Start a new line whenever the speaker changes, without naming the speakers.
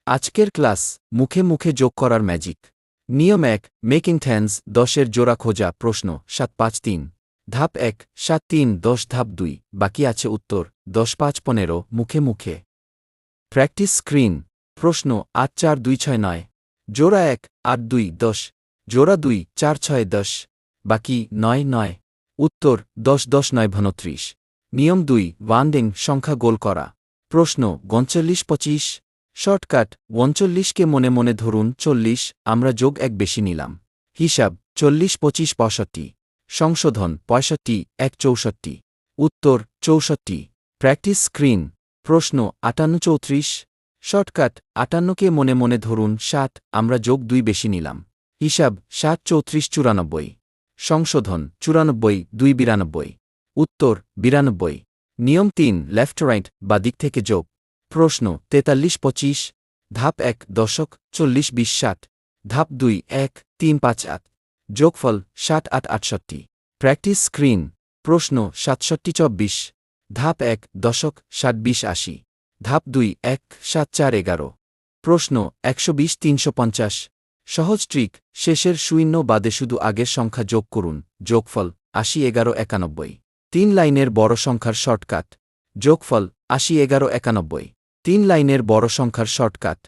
আজকের ক্লাস মুখে মুখে যোগ করার ম্যাজিক। নিয়ম ১ মেকিং টেন্স ১০-এর জোড়া খোঁজা। প্রশ্ন ৭-৫-৩। ধাপ ১ ৭-৩-১০। ধাপ ২ বাকি আছে উত্তর ১০-৫-১৫ মুখে মুখে। Practice screen. প্রশ্ন ৮-৪-২-৬-৯। জোড়া ১ ৮-২-১০। জোড়া ২ ৪-৬-১০। বাকি ৯-৯। উত্তর ১০-১০-৯-২৯। নিয়ম ২ ওয়ান্ডিং সংখ্যা গোল করা। প্রশ্ন ৩৯-২৫। শর্টকাট ৩৯কে মনে মনে ধরুন ৪০, আমরা যোগ ১ বেশি নিলাম। হিসাব ৪০-২৫-৬৫। সংশোধন ৬৫-১-৬৪। উত্তর ৬৪। Practice screen. প্রশ্ন ৫৮-৩৪। শর্টকাট ৫৮কে মনে মনে ধরুন ৬০, আমরা যোগ ২ বেশি নিলাম। হিসাব ৬০-৩৪-৯৪। সংশোধন ৯৪-২-৯২। উত্তর ৯২। নিয়ম ৩ লেফট রাইট বা দিক থেকে যোগ। প্রশ্ন ৪৩-২৫। ধাপ ১ দশক ৪০-২০-৬০। ধাপ ২ ১-৩-৫-৮। যোগফল ৬০-৮-৬৮। Practice screen. প্রশ্ন ৬৭-২৪। ধাপ ১ দশক ৬০-২০-৮০। ধাপ ২ ১-৭-৪-১১। প্রশ্ন ১২০-৩৫০। সহজ ট্রিক, শেষের শূন্য বাদে শুধু আগের সংখ্যা যোগ করুন। যোগফল ৮০-১১-৯১। ৩ লাইনের বড় সংখ্যার শর্টকাট। যোগফল ৮০-১১-৯১। ৩ লাইনের বড় সংখ্যার শর্টকাট।